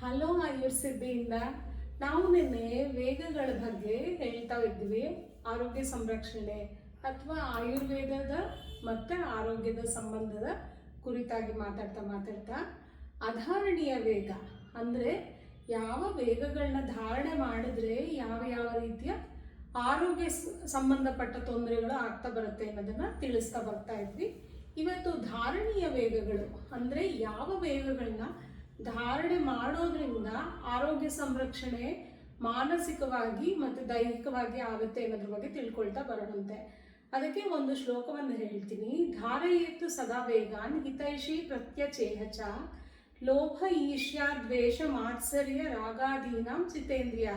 Hello ಆಯುರ್ಸಿದ್ಧಿಯಿಂದ ನಾವು ನಿನ್ನೆ ವೇಗಗಳ ಬಗ್ಗೆ ಹೇಳ್ತಾ ಇದ್ವಿ. ಆರೋಗ್ಯ ಸಂರಕ್ಷಣೆ ಅಥವಾ ಆಯುರ್ವೇದದ ಮತ್ತು ಆರೋಗ್ಯದ ಸಂಬಂಧದ ಕುರಿತಾಗಿ ಮಾತಾಡ್ತಾ ಅಧಾರಣೀಯ ವೇಗ ಅಂದರೆ ಯಾವ ವೇಗಗಳನ್ನ ಧಾರಣೆ ಮಾಡಿದ್ರೆ ಯಾವ ರೀತಿಯ ಆರೋಗ್ಯ ಸಂಬಂಧಪಟ್ಟ ತೊಂದರೆಗಳು ಆಗ್ತಾ ಬರುತ್ತೆ ಅನ್ನೋದನ್ನು ತಿಳಿಸ್ತಾ ಬರ್ತಾ ಇದ್ವಿ. ಇವತ್ತು ಧಾರಣೀಯ ವೇಗಗಳು ಅಂದರೆ ಯಾವ ವೇಗಗಳನ್ನ ಧಾರಣೆ ಮಾಡೋದ್ರಿಂದ ಆರೋಗ್ಯ ಸಂರಕ್ಷಣೆ ಮಾನಸಿಕವಾಗಿ ಮತ್ತು ದೈಹಿಕವಾಗಿ ಆಗುತ್ತೆ ಅನ್ನೋದ್ರ ಬಗ್ಗೆ ತಿಳ್ಕೊಳ್ತಾ ಬರೋಣಂತೆ. ಅದಕ್ಕೆ ಒಂದು ಶ್ಲೋಕವನ್ನು ಹೇಳ್ತೀನಿ. ಧಾರಯೇತು ಸದಾ ವೇಗಾನ್ ಹಿತೈಷಿ ಪ್ರತ್ಯಚೇಹಚ ಲೋಭ ಈರ್ಷ್ಯಾ ದ್ವೇಷ ಮಾತ್ಸರ್ಯ ರಾಗಾದೀನಾಂ ಚಿತೇಂದ್ರಿಯ.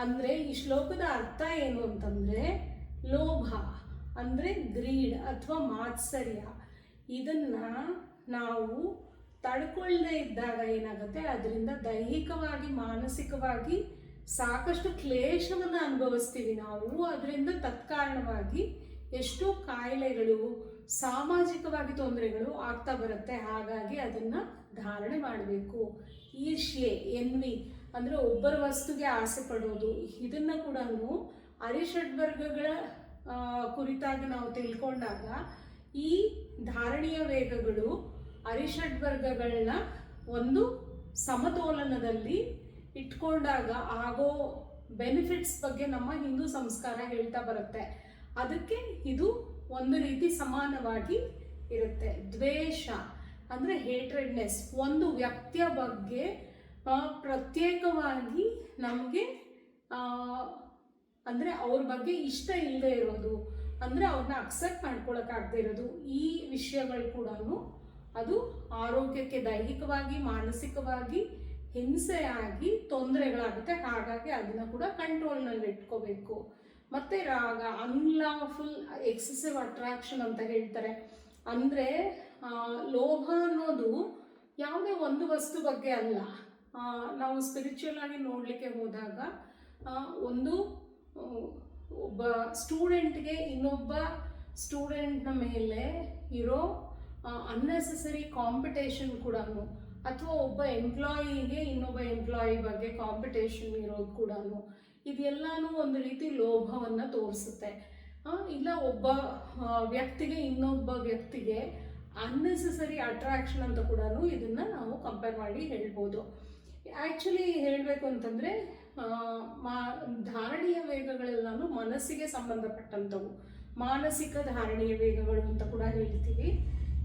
ಅಂದರೆ ಈ ಶ್ಲೋಕದ ಅರ್ಥ ಏನು ಅಂತಂದರೆ, ಲೋಭ ಅಂದರೆ ಗ್ರೀಡ್ ಅಥವಾ ಮಾತ್ಸರ್ಯ, ಇದನ್ನು ನಾವು ತಡ್ಕೊಳ್ಳದೆ ಇದ್ದಾಗ ಏನಾಗುತ್ತೆ, ಅದರಿಂದ ದೈಹಿಕವಾಗಿ ಮಾನಸಿಕವಾಗಿ ಸಾಕಷ್ಟು ಕ್ಲೇಶವನ್ನು ಅನುಭವಿಸ್ತೀವಿ ನಾವು. ಅದರಿಂದ ತತ್ಕಾರಣವಾಗಿ ಎಷ್ಟೋ ಕಾಯಿಲೆಗಳು, ಸಾಮಾಜಿಕವಾಗಿ ತೊಂದರೆಗಳು ಆಗ್ತಾ ಬರುತ್ತೆ. ಹಾಗಾಗಿ ಅದನ್ನು ಧಾರಣೆ ಮಾಡಬೇಕು. ಈರ್ಷ್ಯೆ, ಎನ್ವಿ ಅಂದರೆ ಒಬ್ಬರ ವಸ್ತುಗೆ ಆಸೆ ಪಡೋದು, ಇದನ್ನು ಕೂಡ ಅರಿಷಡ್ವರ್ಗಗಳ ಕುರಿತಾಗಿ ನಾವು ತಿಳ್ಕೊಂಡಾಗ ಈ ಧಾರಣೀಯ ವೇಗಗಳು ಅರಿಷಡ್ವರ್ಗಗಳನ್ನ ಒಂದು ಸಮತೋಲನದಲ್ಲಿ ಇಟ್ಕೊಂಡಾಗ ಆಗೋ ಬೆನಿಫಿಟ್ಸ್ ಬಗ್ಗೆ ನಮ್ಮ ಹಿಂದೂ ಸಂಸ್ಕಾರ ಹೇಳ್ತಾ ಬರುತ್ತೆ. ಅದಕ್ಕೆ ಇದು ಒಂದು ರೀತಿ ಸಮಾನವಾಗಿ ಇರುತ್ತೆ. ದ್ವೇಷ ಅಂದರೆ ಹೇಟ್ರೆಡ್ನೆಸ್, ಒಂದು ವ್ಯಕ್ತಿಯ ಬಗ್ಗೆ ಪ್ರತ್ಯೇಕವಾಗಿ ನಮಗೆ ಅಂದರೆ ಅವ್ರ ಬಗ್ಗೆ ಇಷ್ಟ ಇಲ್ಲದೆ ಇರೋದು, ಅಂದರೆ ಅವ್ರನ್ನ ಅಕ್ಸೆಪ್ಟ್ ಮಾಡ್ಕೊಳಕ್ಕಾಗದೇ ಇರೋದು, ಈ ವಿಷಯಗಳು ಕೂಡ ಅದು ಆರೋಗ್ಯಕ್ಕೆ ದೈಹಿಕವಾಗಿ ಮಾನಸಿಕವಾಗಿ ಹಿಂಸೆಯಾಗಿ ತೊಂದರೆಗಳಾಗುತ್ತೆ. ಹಾಗಾಗಿ ಅದನ್ನು ಕೂಡ ಕಂಟ್ರೋಲ್ನಲ್ಲಿ ಇಟ್ಕೋಬೇಕು. ಮತ್ತು ರಾಗ, ಅನ್ಲಾಫುಲ್ ಎಕ್ಸೆಸಿವ್ ಅಟ್ರಾಕ್ಷನ್ ಅಂತ ಹೇಳ್ತಾರೆ. ಅಂದರೆ ಲೋಭ ಅನ್ನೋದು ಯಾವುದೇ ಒಂದು ವಸ್ತು ಬಗ್ಗೆ ಅಲ್ಲ. ನಾವು ಸ್ಪಿರಿಚುವಲ್ ಆಗಿ ನೋಡಲಿಕ್ಕೆ ಹೋದಾಗ ಒಬ್ಬ ಸ್ಟೂಡೆಂಟ್ಗೆ ಇನ್ನೊಬ್ಬ ಸ್ಟೂಡೆಂಟ್ನ ಮೇಲೆ ಇರೋ ಅನ್ನೆಸೆಸರಿ ಕಾಂಪಿಟೇಷನ್ ಕೂಡ, ಅಥವಾ ಒಬ್ಬ ಎಂಪ್ಲಾಯಿಗೆ ಇನ್ನೊಬ್ಬ ಎಂಪ್ಲಾಯಿ ಬಗ್ಗೆ ಕಾಂಪಿಟೇಷನ್ ಇರೋದು ಕೂಡ, ಇದೆಲ್ಲನೂ ಒಂದು ರೀತಿ ಲೋಭವನ್ನು ತೋರಿಸುತ್ತೆ. ಇಲ್ಲ ಒಬ್ಬ ವ್ಯಕ್ತಿಗೆ ಇನ್ನೊಬ್ಬ ವ್ಯಕ್ತಿಗೆ ಅನ್ನೆಸೆಸರಿ ಅಟ್ರಾಕ್ಷನ್ ಅಂತ ಕೂಡ ಇದನ್ನು ನಾವು ಕಂಪೇರ್ ಮಾಡಿ ಹೇಳ್ಬೋದು. ಆ್ಯಕ್ಚುಲಿ ಹೇಳಬೇಕು ಅಂತಂದರೆ ಧಾರಣೀಯ ವೇಗಗಳೆಲ್ಲನೂ ಮನಸ್ಸಿಗೆ ಸಂಬಂಧಪಟ್ಟಂಥವು. ಮಾನಸಿಕ ಧಾರಣೀಯ ವೇಗಗಳು ಅಂತ ಕೂಡ ಹೇಳ್ತೀವಿ.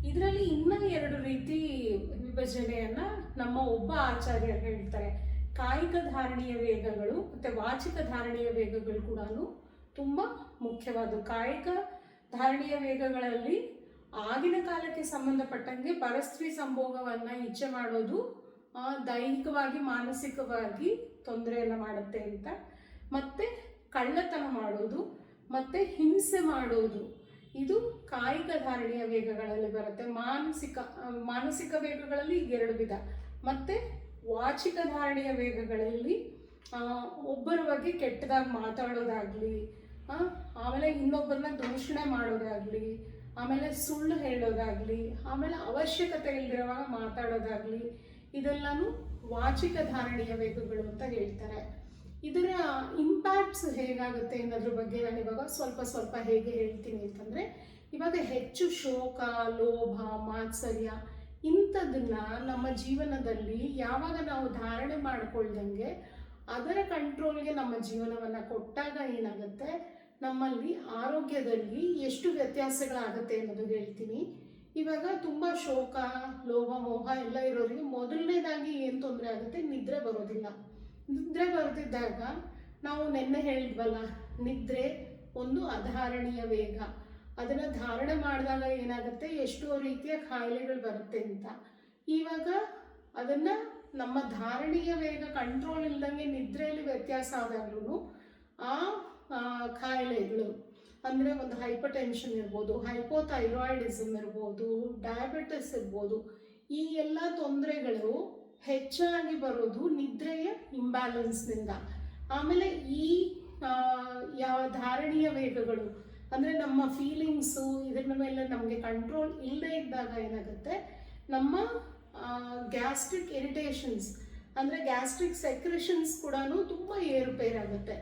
ಇದರಲ್ಲಿ ಇನ್ನೂ ಎರಡು ರೀತಿ ವಿಭಜನೆಯನ್ನು ನಮ್ಮ ಒಬ್ಬ ಆಚಾರ್ಯ ಹೇಳ್ತಾರೆ. ಕಾಯಿಕ ಧಾರಣೀಯ ವೇಗಗಳು ಮತ್ತು ವಾಚಿಕ ಧಾರಣೀಯ ವೇಗಗಳು ಕೂಡ ತುಂಬ ಮುಖ್ಯವಾದವು. ಕಾಯಿಕ ಧಾರಣೀಯ ವೇಗಗಳಲ್ಲಿ ಆಗಿನ ಕಾಲಕ್ಕೆ ಸಂಬಂಧಪಟ್ಟಂಗೆ ಪರಸ್ತ್ರೀ ಸಂಭೋಗವನ್ನು ಇಚ್ಛೆ ಮಾಡೋದು ದೈಹಿಕವಾಗಿ ಮಾನಸಿಕವಾಗಿ ತೊಂದರೆಯನ್ನು ಮಾಡುತ್ತೆ ಅಂತ, ಮತ್ತು ಕಳ್ಳತನ ಮಾಡೋದು ಮತ್ತು ಹಿಂಸೆ ಮಾಡೋದು, ಇದು ಕಾಯಿಕ ಧಾರಣೀಯ ವೇಗಗಳಲ್ಲಿ ಬರುತ್ತೆ. ಮಾನಸಿಕ ವೇಗಗಳಲ್ಲಿ ಎರಡು ವಿಧ. ಮತ್ತು ವಾಚಿಕ ಧಾರಣೀಯ ವೇಗಗಳಲ್ಲಿ ಒಬ್ಬರ ಬಗ್ಗೆ ಕೆಟ್ಟದಾಗಿ ಮಾತಾಡೋದಾಗಲಿ, ಆಮೇಲೆ ಇನ್ನೊಬ್ಬರನ್ನ ದೂಷಣೆ ಮಾಡೋದಾಗಲಿ, ಆಮೇಲೆ ಸುಳ್ಳು ಹೇಳೋದಾಗಲಿ, ಆಮೇಲೆ ಅವಶ್ಯಕತೆ ಇಲ್ದಿರುವಾಗ ಮಾತಾಡೋದಾಗಲಿ, ಇದೆಲ್ಲನೂ ವಾಚಿಕ ಧಾರಣೀಯ ವೇಗಗಳು ಅಂತ ಹೇಳ್ತಾರೆ. ಇದರ ಇಂಪ್ಯಾಕ್ಟ್ಸ್ ಹೇಗಾಗುತ್ತೆ ಅನ್ನೋದ್ರ ಬಗ್ಗೆ ನಾನು ಇವಾಗ ಸ್ವಲ್ಪ ಹೇಗೆ ಹೇಳ್ತೀನಿ ಅಂತಂದರೆ, ಇವಾಗ ಹೆಚ್ಚು ಶೋಕ, ಲೋಭ, ಮಾತ್ಸರ್ಯ ಇಂಥದನ್ನು ನಮ್ಮ ಜೀವನದಲ್ಲಿ ಯಾವಾಗ ನಾವು ಧಾರಣೆ ಮಾಡಿಕೊಳ್ದಂಗೆ ಅದರ ಕಂಟ್ರೋಲ್ಗೆ ನಮ್ಮ ಜೀವನವನ್ನು ಕೊಟ್ಟಾಗ ಏನಾಗುತ್ತೆ, ನಮ್ಮಲ್ಲಿ ಆರೋಗ್ಯದಲ್ಲಿ ಎಷ್ಟು ವ್ಯತ್ಯಾಸಗಳಾಗುತ್ತೆ ಅನ್ನೋದು ಹೇಳ್ತೀನಿ. ಇವಾಗ ತುಂಬ ಶೋಕ, ಲೋಭ, ಮೋಹ ಎಲ್ಲ ಇರೋರಿಗೆ ಮೊದಲನೇದಾಗಿ ಏನು ತೊಂದರೆ ಆಗುತ್ತೆ, ನಿದ್ರೆ ಬರೋದಿಲ್ಲ. ನಿದ್ರೆ ಬರ್ತಿದ್ದಾಗ ನಾವು ನೆನ್ನೆ ಹೇಳಿದ್ವಲ್ಲ, ನಿದ್ರೆ ಒಂದು ಅಧಾರಣೀಯ ವೇಗ. ಅದನ್ನು ಧಾರಣೆ ಮಾಡಿದಾಗ ಏನಾಗುತ್ತೆ, ಎಷ್ಟೋ ರೀತಿಯ ಕಾಯಿಲೆಗಳು ಬರುತ್ತೆ ಅಂತ. ಇವಾಗ ಅದನ್ನು ನಮ್ಮ ಧಾರಣೀಯ ವೇಗ ಕಂಟ್ರೋಲ್ ಇಲ್ದಂಗೆ ನಿದ್ರೆಯಲ್ಲಿ ವ್ಯತ್ಯಾಸ ಆದಾಗ್ಲೂ ಆ ಕಾಯಿಲೆಗಳು ಅಂದರೆ ಒಂದು ಹೈಪರ್ ಟೆನ್ಷನ್ ಇರ್ಬೋದು, ಹೈಪೋಥೈರಾಯ್ಡಿಸಮ್ ಇರ್ಬೋದು, ಡಯಾಬಿಟಿಸ್ ಇರ್ಬೋದು, ಈ ಎಲ್ಲ ತೊಂದರೆಗಳು ಹೆಚ್ಚಾಗಿ ಬರೋದು ನಿದ್ರೆಯ ಇಂಬ್ಯಾಲೆನ್ಸ್ನಿಂದ. ಆಮೇಲೆ ಈ ಯಾವ ಧಾರಣೀಯ ವೇಗಗಳು ಅಂದರೆ ನಮ್ಮ ಫೀಲಿಂಗ್ಸು ಇದರ ಮೇಲೆ ನಮಗೆ ಕಂಟ್ರೋಲ್ ಇಲ್ಲದೇ ಇದ್ದಾಗ ಏನಾಗುತ್ತೆ, ನಮ್ಮ ಗ್ಯಾಸ್ಟ್ರಿಕ್ ಇರಿಟೇಷನ್ಸ್ ಅಂದರೆ ಗ್ಯಾಸ್ಟ್ರಿಕ್ ಸೆಕ್ರೆಷನ್ಸ್ ಕೂಡ ತುಂಬ ಏರುಪೇರಾಗುತ್ತೆ.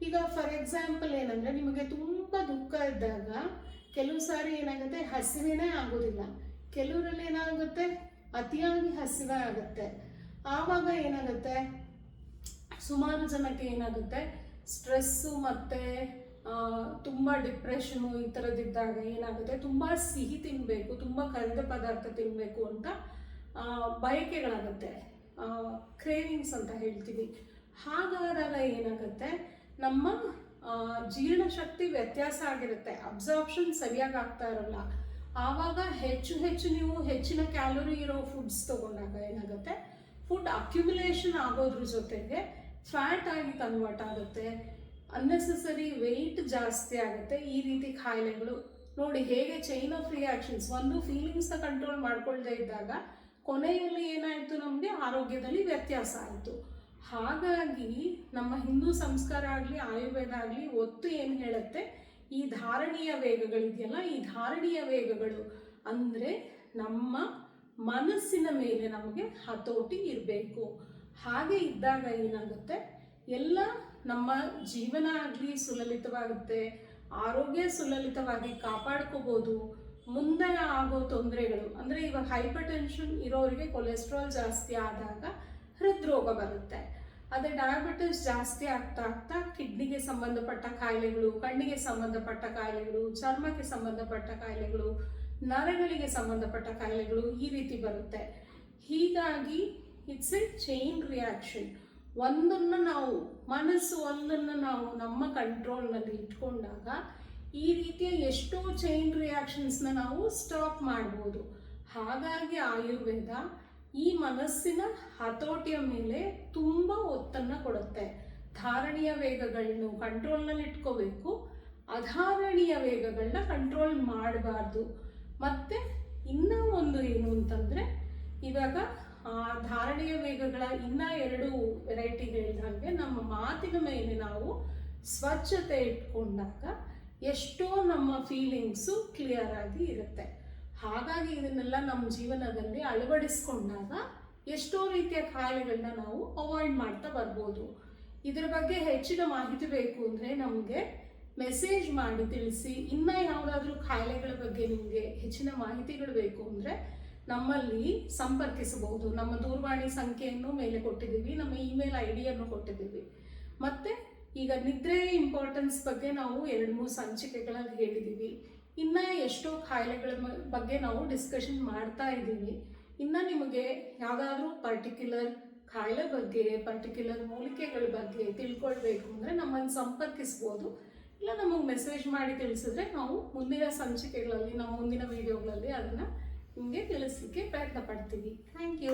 ಈಗ ಫಾರ್ ಎಕ್ಸಾಂಪಲ್ ಏನಂದರೆ, ನಿಮಗೆ ತುಂಬ ದುಃಖ ಇದ್ದಾಗ ಕೆಲವು ಸಾರಿ ಏನಾಗುತ್ತೆ, ಹಸಿವೆನೇ ಆಗೋದಿಲ್ಲ. ಕೆಲವರಲ್ಲಿ ಏನಾಗುತ್ತೆ, ಅತಿಯಾಗಿ ಹಸಿವೆ ಆಗುತ್ತೆ. ಆವಾಗ ಏನಾಗುತ್ತೆ, ಸುಮಾರು ಜನಕ್ಕೆ ಏನಾಗುತ್ತೆ, ಸ್ಟ್ರೆಸ್ಸು ಮತ್ತು ತುಂಬ ಡಿಪ್ರೆಷನು ಈ ಥರದ್ದಿದ್ದಾಗ ಏನಾಗುತ್ತೆ, ತುಂಬ ಸಿಹಿ ತಿನ್ನಬೇಕು, ತುಂಬ ಕರಿದ ಪದಾರ್ಥ ತಿನ್ನಬೇಕು ಅಂತ ಬಯಕೆಗಳಾಗುತ್ತೆ, ಕ್ರೇವಿಂಗ್ಸ್ ಅಂತ ಹೇಳ್ತೀವಿ. ಹಾಗಾದಾಗ ಏನಾಗುತ್ತೆ, ನಮ್ಮ ಜೀರ್ಣಶಕ್ತಿ ವ್ಯತ್ಯಾಸ ಆಗಿರುತ್ತೆ, ಅಬ್ಸಾರ್ಪ್ಷನ್ ಸರಿಯಾಗಿ ಆಗ್ತಾ ಇರಲ್ಲ. ಆವಾಗ ಹೆಚ್ಚು ನೀವು ಹೆಚ್ಚಿನ ಕ್ಯಾಲೋರಿ ಇರೋ ಫುಡ್ಸ್ ತೊಗೊಂಡಾಗ ಏನಾಗುತ್ತೆ, ಫುಡ್ ಅಕ್ಯುಮುಲೇಷನ್ ಆಗೋದ್ರ ಜೊತೆಗೆ ಫ್ಯಾಟ್ ಆಗಿ ಕನ್ವರ್ಟ್ ಆಗುತ್ತೆ, ಅನ್ನೆಸೆಸರಿ ವೆಯ್ಟ್ ಜಾಸ್ತಿ ಆಗುತ್ತೆ. ಈ ರೀತಿ ಕಾಯಿಲೆಗಳು ನೋಡಿ ಹೇಗೆ ಚೈನ್ ಆಫ್ ರಿಯಾಕ್ಷನ್ಸ್, ಒಂದು ಫೀಲಿಂಗ್ಸ್ನ ಕಂಟ್ರೋಲ್ ಮಾಡ್ಕೊಳ್ದೇ ಇದ್ದಾಗ ಕೊನೆಯಲ್ಲಿ ಏನಾಯಿತು, ನಮಗೆ ಆರೋಗ್ಯದಲ್ಲಿ ವ್ಯತ್ಯಾಸ ಆಯಿತು. ಹಾಗಾಗಿ ನಮ್ಮ ಹಿಂದೂ ಸಂಸ್ಕಾರ ಆಗಲಿ ಆಯುರ್ವೇದ ಆಗಲಿ ಒತ್ತು ಏನು ಹೇಳುತ್ತೆ, ಈ ಧಾರಣೀಯ ವೇಗಗಳಿದೆಯಲ್ಲ, ಈ ಧಾರಣೀಯ ವೇಗಗಳು ಅಂದರೆ ನಮ್ಮ ಮನಸ್ಸಿನ ಮೇಲೆ ನಮಗೆ ಹತೋಟಿ ಇರಬೇಕು. ಹಾಗೆ ಇದ್ದಾಗ ಏನಾಗುತ್ತೆ, ಎಲ್ಲ ನಮ್ಮ ಜೀವನ ಆಗಲಿ ಸುಲಲಿತವಾಗುತ್ತೆ, ಆರೋಗ್ಯ ಸುಲಲಿತವಾಗಿ ಕಾಪಾಡ್ಕೋಬೋದು. ಮುಂದೆ ಆಗೋ ತೊಂದರೆಗಳು ಅಂದರೆ, ಇವಾಗ ಹೈಪರ್ ಟೆನ್ಷನ್ ಇರೋರಿಗೆ ಕೊಲೆಸ್ಟ್ರಾಲ್ ಜಾಸ್ತಿ ಆದಾಗ ಹೃದ್ರೋಗ ಬರುತ್ತೆ. ಅದೇ ಡಯಾಬಿಟಿಸ್ ಜಾಸ್ತಿ ಆಗ್ತಾ ಕಿಡ್ನಿಗೆ ಸಂಬಂಧಪಟ್ಟ ಕಾಯಿಲೆಗಳು, ಕಣ್ಣಿಗೆ ಸಂಬಂಧಪಟ್ಟ ಕಾಯಿಲೆಗಳು, ಚರ್ಮಕ್ಕೆ ಸಂಬಂಧಪಟ್ಟ ಕಾಯಿಲೆಗಳು, ನರಗಳಿಗೆ ಸಂಬಂಧಪಟ್ಟ ಕಾಯಿಲೆಗಳು ಈ ರೀತಿ ಬರುತ್ತೆ. ಹೀಗಾಗಿ ಇಟ್ಸ್ ಎ ಚೈನ್ ರಿಯಾಕ್ಷನ್. ಒಂದನ್ನು ನಾವು ನಮ್ಮ ಕಂಟ್ರೋಲ್ನಲ್ಲಿ ಇಟ್ಕೊಂಡಾಗ ಈ ರೀತಿಯ ಎಷ್ಟೋ ಚೈನ್ ರಿಯಾಕ್ಷನ್ಸ್ನ ನಾವು ಸ್ಟಾಪ್ ಮಾಡ್ಬೋದು. ಹಾಗಾಗಿ ಆಯುರ್ವೇದ ಈ ಮನಸ್ಸಿನ ಹತೋಟಿಯ ಮೇಲೆ ತುಂಬ ಒತ್ತನ್ನು ಕೊಡುತ್ತೆ. ಧಾರಣೀಯ ವೇಗಗಳನ್ನು ಕಂಟ್ರೋಲ್ನಲ್ಲಿ ಇಟ್ಕೋಬೇಕು, ಅಧಾರಣೀಯ ವೇಗಗಳನ್ನ ಕಂಟ್ರೋಲ್ ಮಾಡಬಾರ್ದು. ಮತ್ತು ಇನ್ನೂ ಒಂದು ಏನು ಅಂತಂದರೆ, ಇವಾಗ ಧಾರಣೀಯ ವೇಗಗಳ ಇನ್ನೂ 2 ವೆರೈಟಿಗಳಿದ್ದಾಗೆ ನಮ್ಮ ಮಾತಿನ ಮೇಲೆ ನಾವು ಸ್ವಚ್ಛತೆ ಇಟ್ಕೊಂಡಾಗ ಎಷ್ಟೋ ನಮ್ಮ ಫೀಲಿಂಗ್ಸು ಕ್ಲಿಯರ್ ಆಗಿ ಇರುತ್ತೆ. ಹಾಗಾಗಿ ಇದನ್ನೆಲ್ಲ ನಮ್ಮ ಜೀವನದಲ್ಲಿ ಅಳವಡಿಸ್ಕೊಂಡಾಗ ಎಷ್ಟೋ ರೀತಿಯ ಕಾಯಿಲೆಗಳನ್ನ ನಾವು ಅವಾಯ್ಡ್ ಮಾಡ್ತಾ ಬರ್ಬೋದು. ಇದರ ಬಗ್ಗೆ ಹೆಚ್ಚಿನ ಮಾಹಿತಿ ಬೇಕು ಅಂದರೆ ನಮಗೆ ಮೆಸೇಜ್ ಮಾಡಿ ತಿಳಿಸಿ. ಇನ್ನೂ ಯಾವುದಾದ್ರೂ ಕಾಯಿಲೆಗಳ ಬಗ್ಗೆ ನಿಮಗೆ ಹೆಚ್ಚಿನ ಮಾಹಿತಿಗಳು ಬೇಕು ಅಂದರೆ ನಮ್ಮಲ್ಲಿ ಸಂಪರ್ಕಿಸಬಹುದು. ನಮ್ಮ ದೂರವಾಣಿ ಸಂಖ್ಯೆಯನ್ನು ಮೇಲೆ ಕೊಟ್ಟಿದ್ದೀವಿ, ನಮ್ಮ ಇಮೇಲ್ ID-ಯನ್ನು ಕೊಟ್ಟಿದ್ದೀವಿ. ಮತ್ತು ಈಗ ನಿದ್ರೆ ಇಂಪಾರ್ಟೆನ್ಸ್ ಬಗ್ಗೆ ನಾವು 2-3 ಸಂಚಿಕೆಗಳಲ್ಲಿ ಹೇಳಿದ್ದೀವಿ. ಇನ್ನು ಎಷ್ಟೋ ಕಾಯಿಲೆಗಳ ಬಗ್ಗೆ ನಾವು ಡಿಸ್ಕಷನ್ ಮಾಡ್ತಾ ಇದ್ದೀವಿ. ಇನ್ನು ನಿಮಗೆ ಯಾವುದಾದ್ರೂ ಪರ್ಟಿಕ್ಯುಲರ್ ಕಾಯಿಲೆ ಬಗ್ಗೆ, ಪರ್ಟಿಕ್ಯುಲರ್ ಮೂಲಿಕೆಗಳ ಬಗ್ಗೆ ತಿಳ್ಕೊಳ್ಬೇಕು ಅಂದರೆ ನಮ್ಮನ್ನು ಸಂಪರ್ಕಿಸ್ಬೋದು. ಇಲ್ಲ ನಮಗೆ ಮೆಸೇಜ್ ಮಾಡಿ ತಿಳಿಸಿದ್ರೆ ನಾವು ಮುಂದಿನ ಸಂಚಿಕೆಗಳಲ್ಲಿ, ನಮ್ಮ ಮುಂದಿನ ವಿಡಿಯೋಗಳಲ್ಲಿ ಅದನ್ನು ನಿಮಗೆ ತಿಳಿಸಲಿಕ್ಕೆ ಪ್ರಯತ್ನ ಪಡ್ತೀವಿ. Thank you.